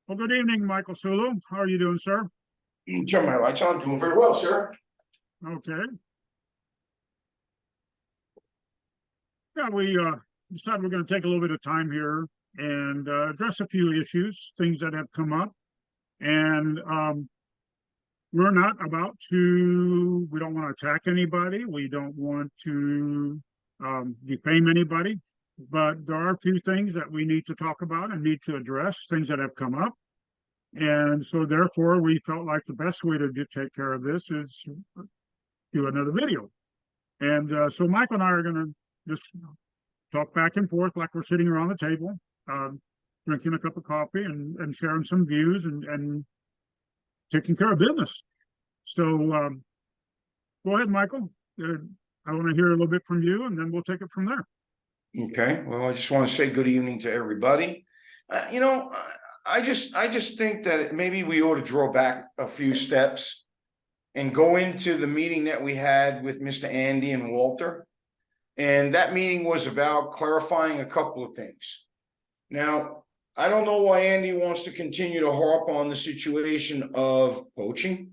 Well, good evening, Michael Sulu. How are you doing, sir? Turn my lights on. Doing very well, sir. Okay. Yeah, we decided we're going to take a little bit of time here and address a few issues, things that have come up. And we're not about to, we don't want to attack anybody. We don't want to defame anybody. But there are a few things that we need to talk about and need to address, things that have come up. And so therefore, we felt like the best way to take care of this is do another video. And so Michael and I are going to just talk back and forth like we're sitting around the table, drinking a cup of coffee and sharing some views and taking care of business. So go ahead, Michael. I want to hear a little bit from you, and then we'll take it from there. Okay. Well, I just want to say good evening to everybody. I just think that maybe we ought to draw back a few steps and go into the meeting that we had with Mr. Andy and Walter. And that meeting was about clarifying a couple of things. Now, I don't know why Andy wants to continue to harp on the situation of poaching,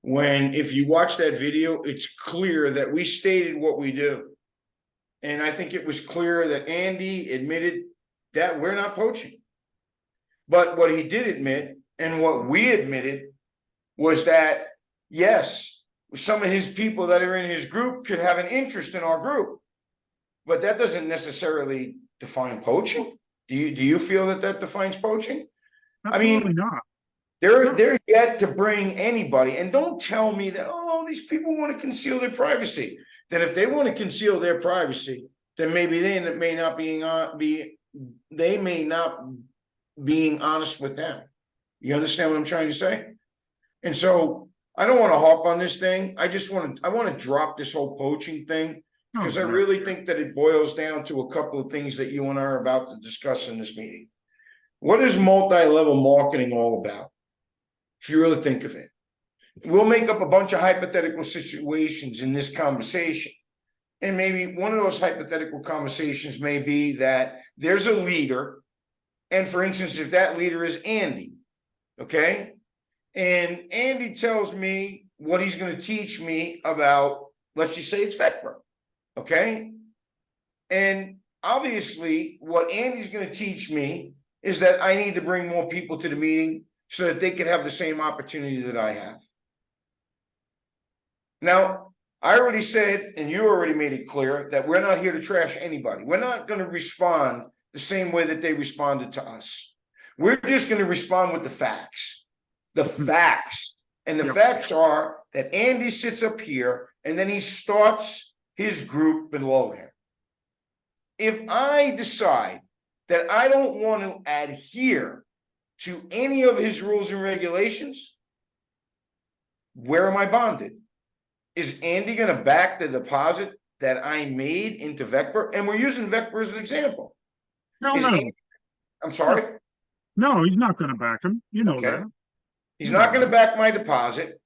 when if you watch that video, it's clear that we stated what we do. And I think it was clear that Andy admitted that we're not poaching. But what he did admit, and what we admitted, was that, yes, some of his people that are in his group could have an interest in our group. But that doesn't necessarily define poaching. Do you feel that that defines poaching? Absolutely I mean, not. They're yet to bring anybody. And don't tell me that, oh, these people want to conceal their privacy. Then if they want to conceal their privacy, then maybe they may not being honest with them. You understand what I'm trying to say? And so I don't want to harp on this thing. I want to drop this whole poaching thing, because I really think that it boils down to a couple of things that you and I are about to discuss in this meeting. What is multi-level marketing all about? If you really think of it, we'll make up a bunch of hypothetical situations in this conversation. And maybe one of those hypothetical conversations may be that there's a leader. And for instance, if that leader is Andy, okay? And Andy tells me what he's going to teach me about, let's just say it's Vector, okay? And obviously what Andy's going to teach me is that I need to bring more people to the meeting so that they can have the same opportunity that I have. Now, I already said, and you already made it clear, that we're not here to trash anybody. We're not going to respond the same way that they responded to us. We're just going to respond with the facts. The facts. And the facts are that Andy sits up here and then he starts his group below him. If I decide that I don't want to adhere to any of his rules and regulations, where am I bonded? Is Andy going to back the deposit that I made into Vector? And we're using Vector as an example. No. Andy, I'm sorry? No, he's not going to back him. You know that. He's not going to back my deposit.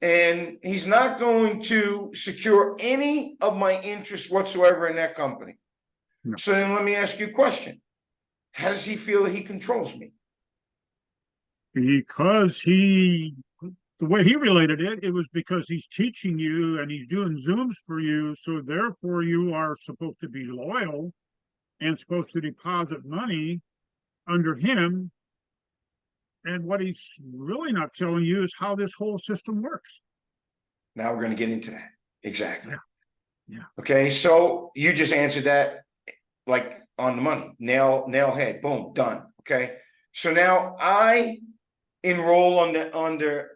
And he's not going to secure any of my interests whatsoever in that company. No. So then let me ask you a question. How does he feel that he controls me? Because the way he related it, it was because he's teaching you and he's doing Zooms for you. So therefore you are supposed to be loyal and supposed to deposit money under him. And what he's really not telling you is how this whole system works. Now we're going to get into that. Exactly. Yeah. Okay. So you just answered that like on the money, nail head, boom, done. Okay. So now I enroll under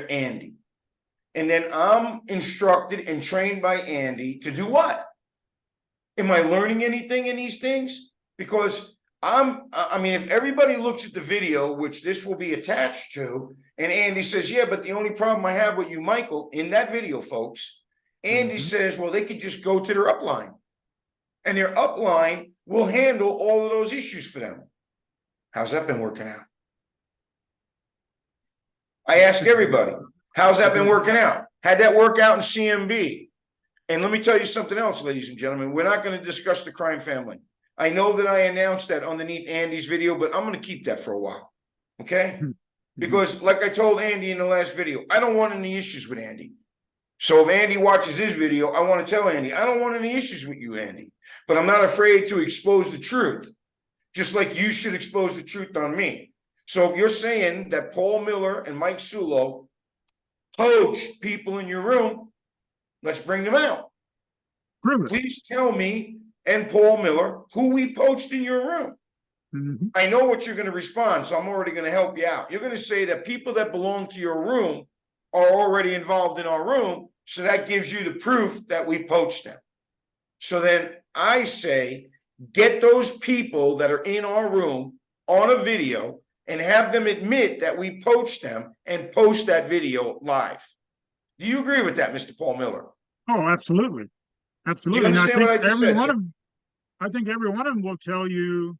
Andy, and then I'm instructed and trained by Andy to do what? Am I learning anything in these things? Because I mean, if everybody looks at the video, which this will be attached to, and Andy says, yeah, but the only problem I have with you, Michael, in that video, folks, Andy says, well, they could just go to their upline, and their upline will handle all of those issues for them. How's that been working out? I ask everybody, how's that been working out? How'd that work out in CMB? And let me tell you something else, ladies and gentlemen. We're not going to discuss the crime family. I know that I announced that underneath Andy's video, but I'm going to keep that for a while. Okay? Because like I told Andy in the last video, I don't want any issues with Andy. So if Andy watches his video, I want to tell Andy, I don't want any issues with you, Andy, but I'm not afraid to expose the truth, just like you should expose the truth on me. So if you're saying that Paul Miller and Mike Sulo poach people in your room, let's bring them out. Prove it. Please tell me and Paul Miller who we poached in your room. I know what you're going to respond, so I'm already going to help you out. You're going to say that people that belong to your room are already involved in our room, so that gives you the proof that we poached them. So then I say, get those people that are in our room on a video and have them admit that we poached them and post that video live. Do you agree with that, Mr. Paul Miller? Oh, absolutely. Absolutely. Do you understand what I just said, sir? I think every one of them will tell you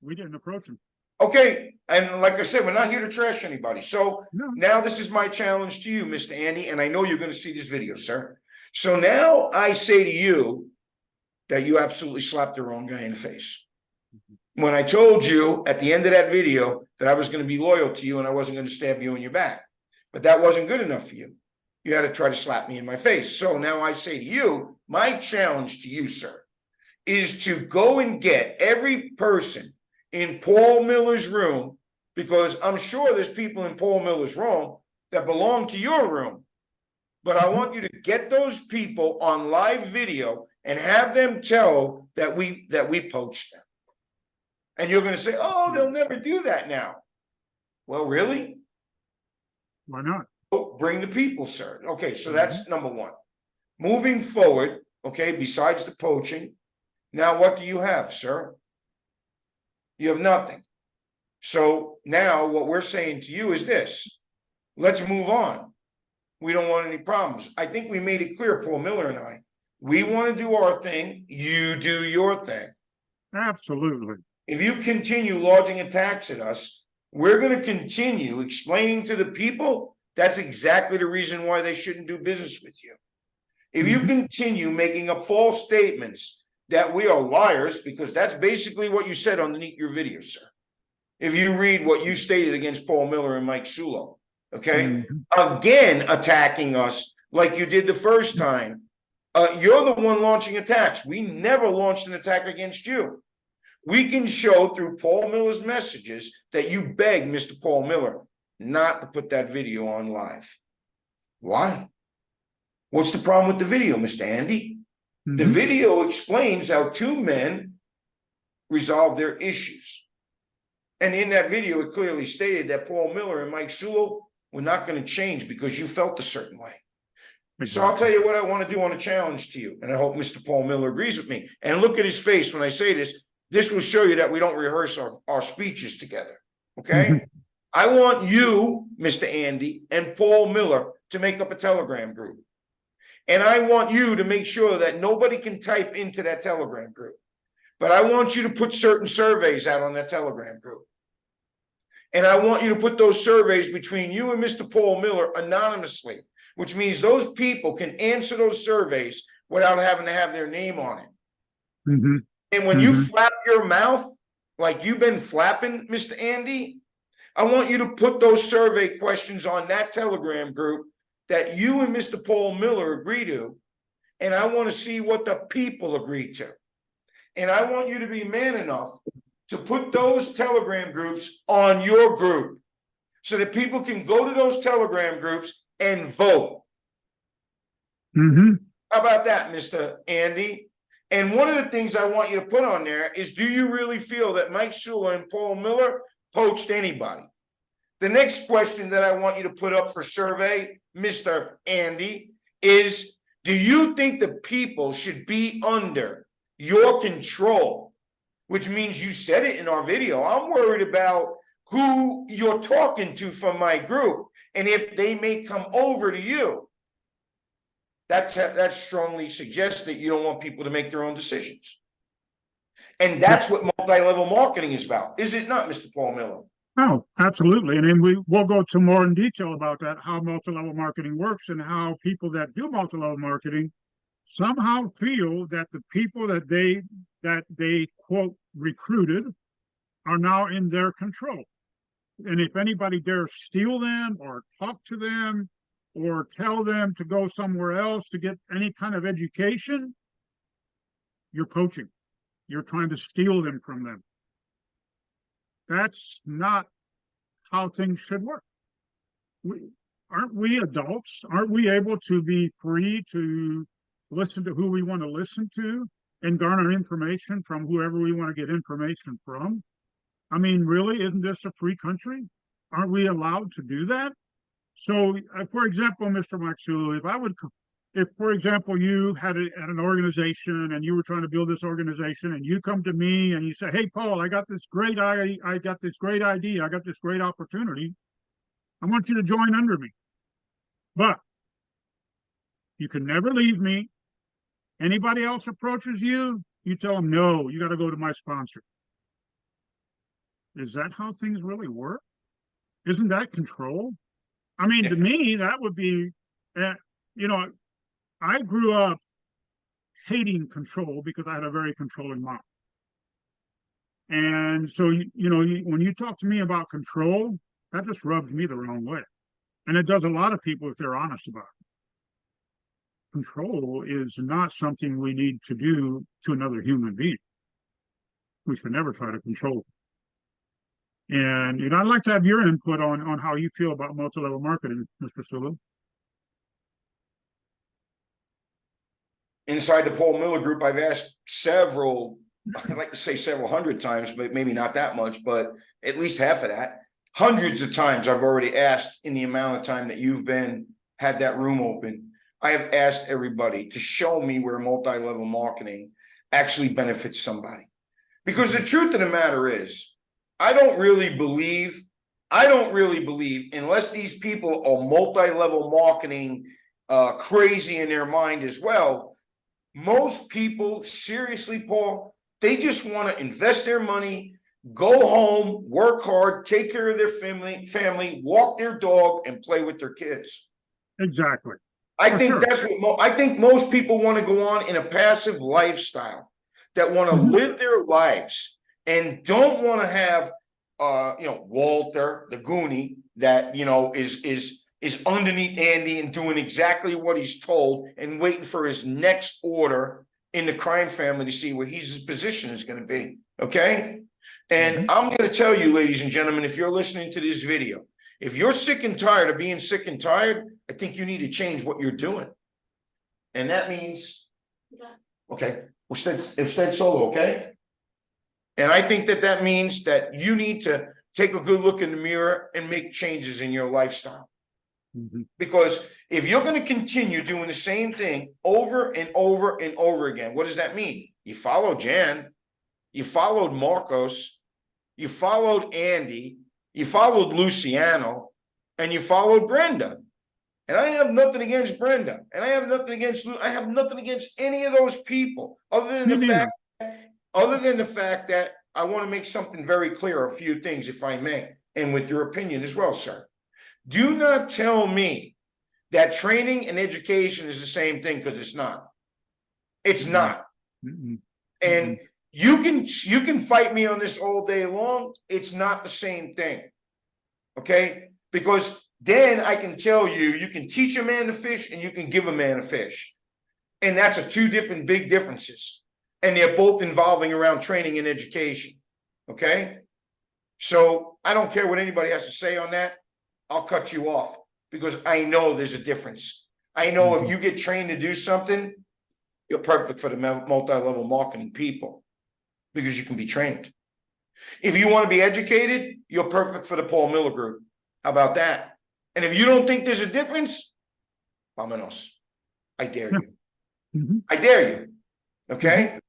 we didn't approach them. Okay, and like I said, we're not here to trash anybody. So now this is my challenge to you, Mr. Andy, and I know you're going to see this video, sir. So now I say to you that you absolutely slapped the wrong guy in the face. When I told you at the end of that video that I was going to be loyal to you and I wasn't going to stab you in your back, but that wasn't good enough for you. You had to try to slap me in my face. So now I say to you, my challenge to you, sir, is to go and get every person in Paul Miller's room, because I'm sure there's people in Paul Miller's room that belong to your room. But I want you to get those people on live video and have them tell that we poached them. And you're going to say, oh, they'll never do that now. Well, really? Why not? Oh, bring the people, sir. Okay, so that's number one. Moving forward, okay, besides the poaching, now what do you have, sir? You have nothing. So now what we're saying to you is this. Let's move on. We don't want any problems. I think we made it clear, Paul Miller and I. We want to do our thing. You do your thing. Absolutely. If you continue lodging attacks at us, we're going to continue explaining to the people that's exactly the reason why they shouldn't do business with you. If you continue making up false statements that we are liars, because that's basically what you said underneath your video, sir. If you read what you stated against Paul Miller and Mike Sulo, okay? Again, attacking us like you did the first time. You're the one launching attacks. We never launched an attack against you. We can show through Paul Miller's messages that you begged Mr. Paul Miller not to put that video on live. Why? What's the problem with the video, Mr. Andy? The video explains how two men resolved their issues. And in that video, it clearly stated that Paul Miller and Mike Sulo were not going to change because you felt a certain way. So I'll tell you what I want to do on a challenge to you. And I hope Mr. Paul Miller agrees with me. And look at his face when I say this. This will show you that we don't rehearse our speeches together. Okay? I want you, Mr. Andy, and Paul Miller to make up a Telegram group. And I want you to make sure that nobody can type into that Telegram group. But I want you to put certain surveys out on that Telegram group. And I want you to put those surveys between you and Mr. Paul Miller anonymously, which means those people can answer those surveys without having to have their name on it. And when you flap your mouth, like you've been flapping, Mr. Andy, I want you to put those survey questions on that Telegram group that you and Mr. Paul Miller agree to, and I want to see what the people agree to. And I want you to be man enough to put those Telegram groups on your group so that people can go to those Telegram groups and vote. How about that, Mr. Andy? And one of the things I want you to put on there is, do you really feel that Mike Sulo and Paul Miller poached anybody? The next question that I want you to put up for survey, Mr. Andy, is, do you think the people should be under your control? Which means you said it in our video. I'm worried about who you're talking to from my group and if they may come over to you. That strongly suggests that you don't want people to make their own decisions. And that's what multi-level marketing is about, is it not, Mr. Paul Miller? Oh, absolutely. And then we'll go to more in detail about that, how multi-level marketing works and how people that do multi-level marketing somehow feel that the people that they quote recruited are now in their control. And if anybody dares steal them or talk to them or tell them to go somewhere else to get any kind of education, you're poaching. You're trying to steal them from them. That's not how things should work. Aren't we adults? Aren't we able to be free to listen to who we want to listen to and garner information from whoever we want to get information from? I mean, really, isn't this a free country? Aren't we allowed to do that? So, for example, Mr. Maxulu, if, for example, you had an organization and you were trying to build this organization, and you come to me and you say, "Hey, Paul, I got this great idea, I got this great opportunity. I want you to join under me, but you can never leave me. Anybody else approaches you, you tell them, no, you got to go to my sponsor." Is that how things really work? Isn't that control? I mean, to me, that would be, you know, I grew up hating control because I had a very controlling mom. And so, when you talk to me about control, that just rubs me the wrong way. And it does a lot of people if they're honest about it. Control is not something we need to do to another human being. We should never try to control. And I'd like to have your input on how you feel about multi-level marketing, Mr. Sulu. Inside the Paul Miller Group, I've asked several, I'd like to say several hundred times, but maybe not that much, but at least half of that. Hundreds of times I've already asked in the amount of time that you've had that room open. I have asked everybody to show me where multi-level marketing actually benefits somebody. Because the truth of the matter is, I don't really believe, unless these people are multi-level marketing crazy in their mind as well, most people, seriously, Paul, they just want to invest their money, go home, work hard, take care of their family, walk their dog, and play with their kids. Exactly. I think that's what I think most people want to go on in a passive lifestyle, that want to live their lives and don't want to have Walter the Goonie that is underneath Andy and doing exactly what he's told and waiting for his next order in the crime family to see where his position is going to be. Okay. And I'm going to tell you, ladies and gentlemen, if you're listening to this video, if you're sick and tired of being sick and tired, I think you need to change what you're doing. And that means, okay, instead solo, okay? And I think that means that you need to take a good look in the mirror and make changes in your lifestyle. Because if you're going to continue doing the same thing over and over and over again, what does that mean? You followed Jan, you followed Marcos, you followed Andy, you followed Luciano, and you followed Brenda. And I have nothing against Brenda, and I have nothing against any of those people, other than the fact that I want to make something very clear, a few things, if I may, and with your opinion as well, sir. Do not tell me that training and education is the same thing, because it's not. It's not. And you can fight me on this all day long. It's not the same thing. Okay? Because then I can tell you, you can teach a man to fish and you can give a man a fish. And that's two different big differences. And they're both involving around training and education. Okay? So I don't care what anybody has to say on that. I'll cut you off, because I know there's a difference. I know if you get trained to do something, you're perfect for the multi-level marketing people, because you can be trained. If you want to be educated, you're perfect for the Paul Miller Group. How about that? And if you don't think there's a difference, vámonos. I dare you. I dare you. Okay?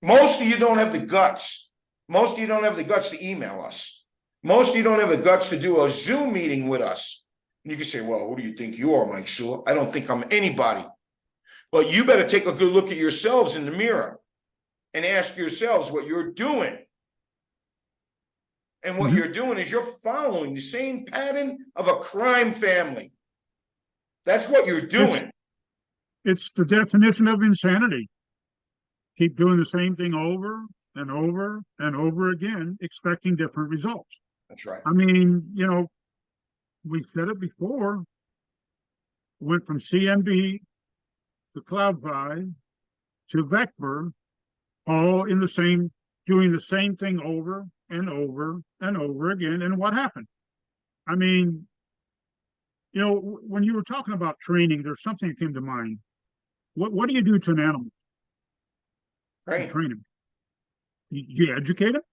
Most of you don't have the guts. Most of you don't have the guts to email us. Most of you don't have the guts to do a Zoom meeting with us. And you can say, well, who do you think you are, Mike Sewell? I don't think I'm anybody. Well, you better take a good look at yourselves in the mirror and ask yourselves what you're doing. And what you're doing is you're following the same pattern of a crime family. That's what you're doing. It's the definition of insanity. Keep doing the same thing over and over and over again, expecting different results. That's right. I mean, we said it before, went from CMB to CloudFi to Vector, all in the same, doing the same thing over and over and over again. And what happened? I mean, when you were talking about training, there's something that came to mind. What do you do to an animal? You Right. train him. You educate him?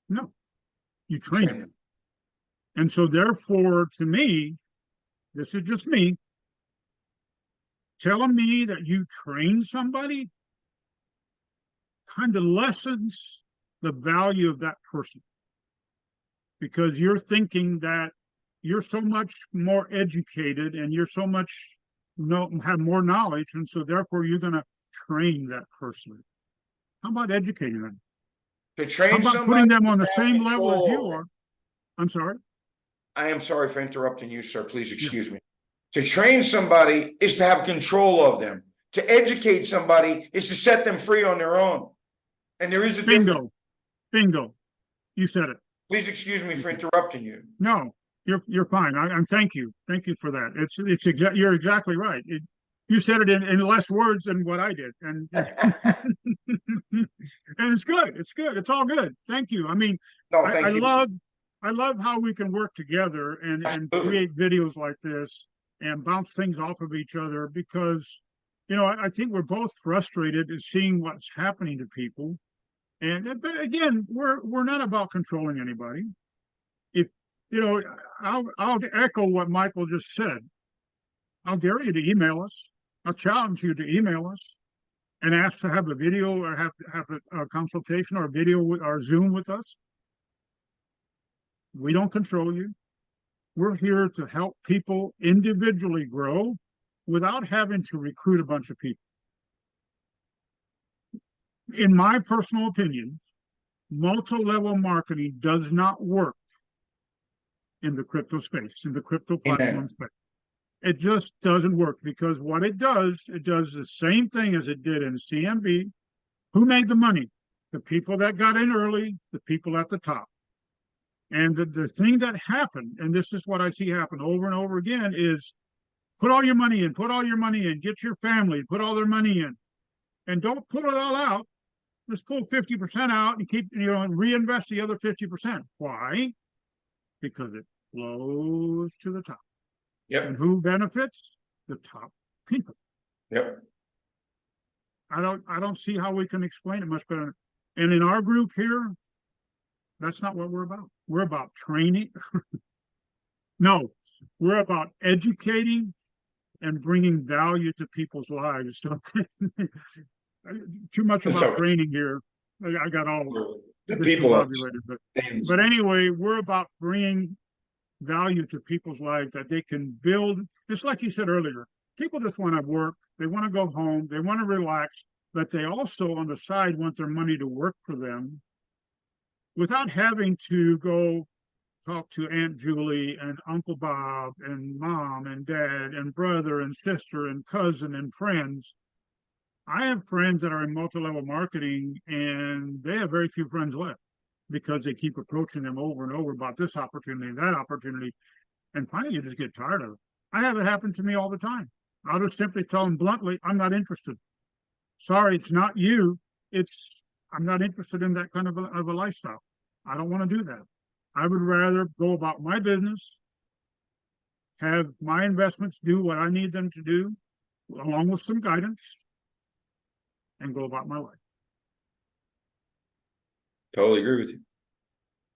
No, you train him. And so therefore, to me, this is just me, telling me that you train somebody kind of lessens the value of that person, because you're thinking that you're so much more educated and you're so much have more knowledge, and so therefore you're going to train that person. How about educating them? To train How about somebody putting them on the to have same level as you control. are? I'm sorry. I am sorry for interrupting you, sir. Please excuse me. To train somebody is to have control of them. To educate somebody is to set them free on their own. And there is a difference. Bingo. You said it. Please excuse me for interrupting you. No, you're fine. I'm thank you for that. You're exactly right. You said it in less words than what I did, and and it's good. It's good. It's all good. Thank you. I mean, No, I thank you. love how we can work together and Absolutely. create videos like this and bounce things off of each other, because I think we're both frustrated at seeing what's happening to people. But again, we're not about controlling anybody. If I'll echo what Michael just said. I'll dare you to email us. I'll challenge you to email us and ask to have a video or have a consultation or a video or Zoom with us. We don't control you. We're here to help people individually grow without having to recruit a bunch of people. In my personal opinion, multi-level marketing does not work in the crypto space, in the crypto platform space. It just doesn't work, because what it does the same thing as it did in CMB. Who made the money? The people that got in early, the people at the top. And the thing that happened, and this is what I see happen over and over again, is put all your money in, get your family, put all their money in, and don't pull it all out. Just pull 50% out and keep, and reinvest the other 50%. Why? Because it flows to the top. Yep. And who benefits? The top people. Yep. I don't see how we can explain it much better. And in our group here, that's not what we're about. We're about training. No, we're about educating and bringing value to people's lives. So too much about training here. I got all the people. But anyway, we're about bringing value to people's lives that they can build. Just like you said earlier, people just want to work. They want to go home. They want to relax, but they also on the side want their money to work for them without having to go talk to Aunt Julie and Uncle Bob and mom and dad and brother and sister and cousin and friends. I have friends that are in multi-level marketing, and they have very few friends left because they keep approaching them over and over about this opportunity, that opportunity. And finally, you just get tired of it. I have it happen to me all the time. I'll just simply tell them bluntly, I'm not interested. Sorry, it's not you. I'm not interested in that kind of a lifestyle. I don't want to do that. I would rather go about my business, have my investments do what I need them to do, along with some guidance, and go about my life. Totally agree with you.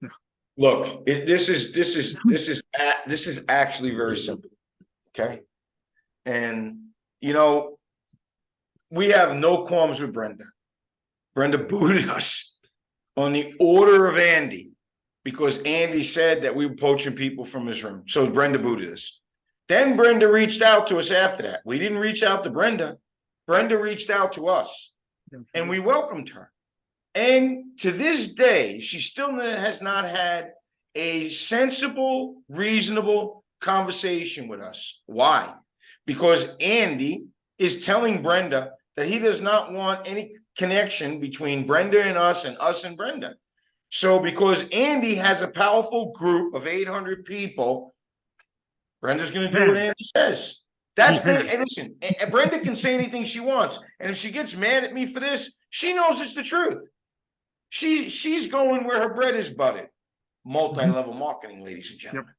Yeah. Look, this is actually very simple. Okay. And we have no qualms with Brenda. Brenda booted us on the order of Andy because Andy said that we were poaching people from his room. So Brenda booted us. Then Brenda reached out to us after that. We didn't reach out to Brenda. Brenda reached out to us and we welcomed her. And to this day, she still has not had a sensible, reasonable conversation with us. Why? Because Andy is telling Brenda that he does not want any connection between Brenda and us and Brenda. So because Andy has a powerful group of 800 people, Brenda's going to do what Andy says. That's big. And listen, and Brenda can say anything she wants. And if she gets mad at me for this, she knows it's the truth. She's going where her bread is buttered. Multi-level marketing, ladies and gentlemen.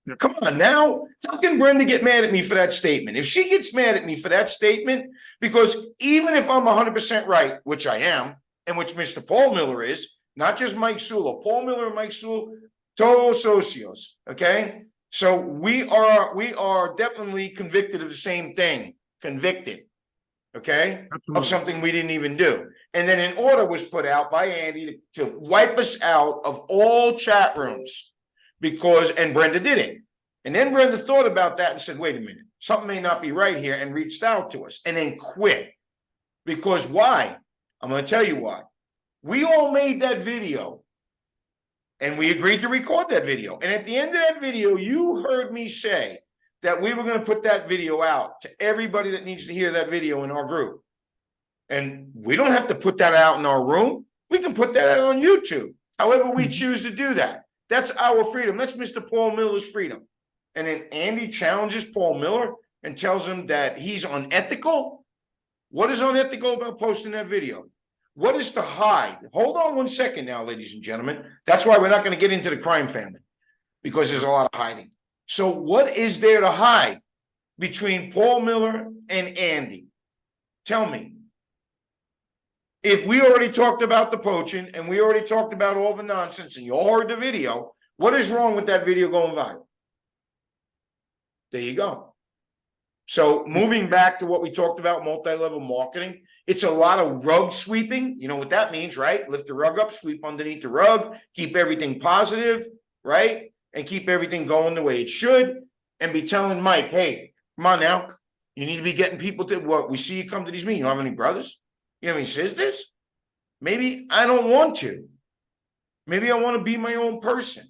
Yep. Come on now. How can Brenda get mad at me for that statement? If she gets mad at me for that statement, because even if I'm 100% right, which I am, and which Mr. Paul Miller is, not just Mike Sulo, Paul Miller and Mike Sulo, todos socios, okay? So we are definitely convicted of the same thing, convicted, okay? Absolutely. Of something we didn't even do. And then an order was put out by Andy to wipe us out of all chat rooms because, and Brenda did it. And then Brenda thought about that and said, wait a minute, something may not be right here, and reached out to us and then quit. Because why? I'm going to tell you why. We all made that video and we agreed to record that video. And at the end of that video, you heard me say that we were going to put that video out to everybody that needs to hear that video in our group. And we don't have to put that out in our room. We can put that out on YouTube, however we choose to do that. That's our freedom. That's Mr. Paul Miller's freedom. And then Andy challenges Paul Miller and tells him that he's unethical. What is unethical about posting that video? What is to hide? Hold on 1 second now, ladies and gentlemen. That's why we're not going to get into the crime family, because there's a lot of hiding. So what is there to hide between Paul Miller and Andy? Tell me. If we already talked about the poaching and we already talked about all the nonsense and you all heard the video, what is wrong with that video going viral? There you go. So moving back to what we talked about, multi-level marketing, it's a lot of rug sweeping. You know what that means, right? Lift the rug up, sweep underneath the rug, keep everything positive, right? And keep everything going the way it should. And be telling Mike, hey, come on now. You need to be getting people to what we see you come to these meetings. You don't have any brothers? You have any sisters? Maybe I don't want to. Maybe I want to be my own person.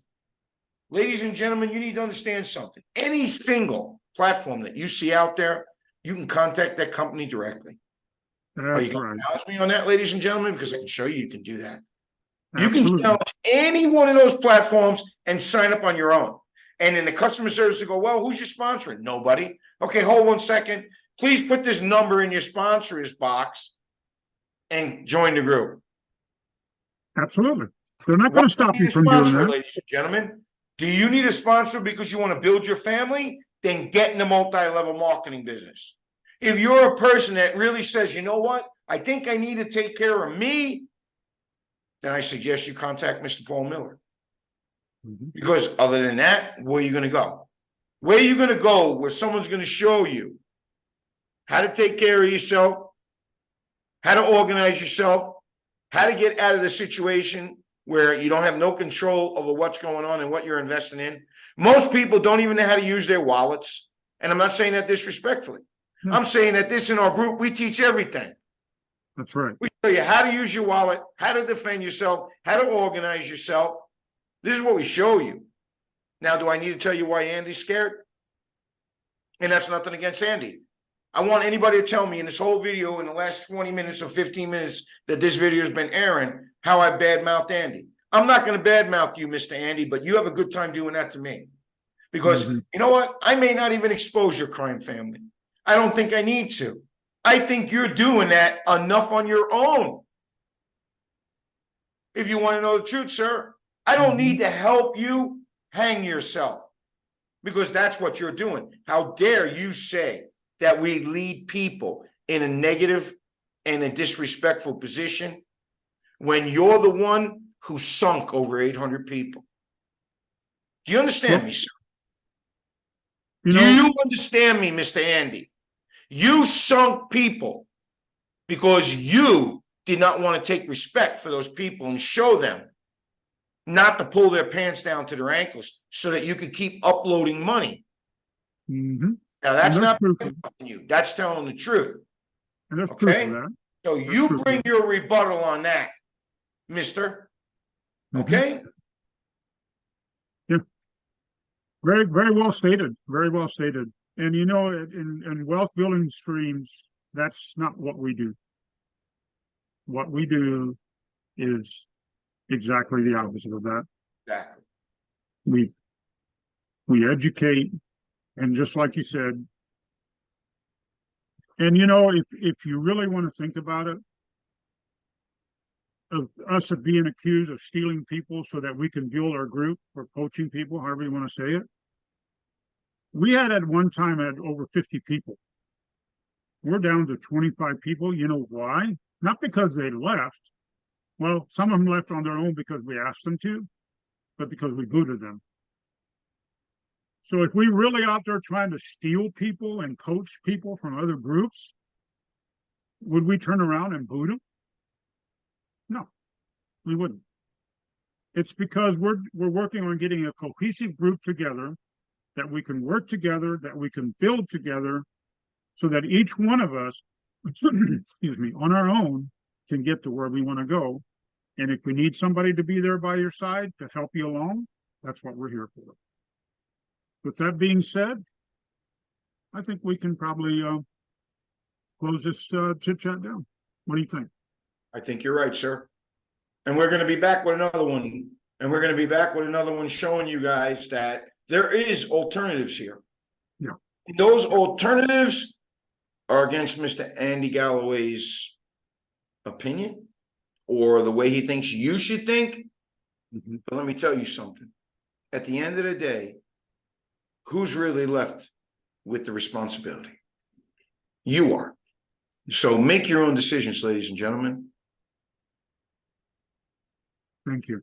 Ladies and gentlemen, you need to understand something. Any single platform that you see out there, you can contact that company directly. Are you going to challenge me on that, ladies and gentlemen? Because I can show you can do that. Absolutely. You can challenge any one of those platforms and sign up on your own. And then the customer service will go, well, who's your sponsoring? Nobody. Okay, hold 1 second. Please put this number in your sponsors box and join the group. Absolutely. They're not going to stop you from doing that. Ladies and gentlemen, do you need a sponsor because you want to build your family? Then get in the multi-level marketing business. If you're a person that really says, you know what, I think I need to take care of me, then I suggest you contact Mr. Paul Miller. Because other than that, where are you going to go? Where are you going to go where someone's going to show you how to take care of yourself, how to organize yourself, how to get out of the situation where you don't have no control over what's going on and what you're investing in. Most people don't even know how to use their wallets. And I'm not saying that disrespectfully. I'm saying that this in our group, we teach everything. That's right. We show you how to use your wallet, how to defend yourself, how to organize yourself. This is what we show you. Now, do I need to tell you why Andy's scared? And that's nothing against Andy. I want anybody to tell me in this whole video, in the last 20 minutes or 15 minutes that this video has been airing, how I badmouthed Andy. I'm not going to badmouth you, Mr. Andy, but you have a good time doing that to me. Because you know what? I may not even expose your crime family. I don't think I need to. I think you're doing that enough on your own. If you want to know the truth, sir, I don't need to help you hang yourself, because that's what you're doing. How dare you say that we lead people in a negative and a disrespectful position when you're the one who sunk over 800 people? Do you understand me, sir? Do you understand me, Mr. Andy? You sunk people because you did not want to take respect for those people and show them not to pull their pants down to their ankles so that you could keep uploading money. Now, that's not you. That's telling the truth. Okay? So you bring your rebuttal on that, mister. Okay? Yeah. Very, very well stated. Very well stated. And you know, in wealth building streams, that's not what we do. What we do is exactly the opposite of that. Exactly. We we educate, and just like you said, and you know, if you really want to think about it, of us of being accused of stealing people so that we can build our group or poaching people, however you want to say it. We had at one time had over 50 people. We're down to 25 people. You know why? Not because they left. Well, some of them left on their own because we asked them to, but because we booted them. So if we really out there trying to steal people and poach people from other groups, would we turn around and boot them? No, we wouldn't. It's because we're working on getting a cohesive group together, that we can work together, that we can build together, so that each one of us, excuse me, on our own can get to where we want to go. And if we need somebody to be there by your side to help you along, that's what we're here for. With that being said, I think we can probably close this chit chat down. What do you think? I think you're right, sir. And we're going to be back with another one. And we're going to be back with another one showing you guys that there is alternatives here. Yeah. And those alternatives are against Mr. Andy Galloway's opinion or the way he thinks you should think. Mm-hmm. But let me tell you something. At the end of the day, who's really left with the responsibility? You are. So make your own decisions, ladies and gentlemen. Thank you.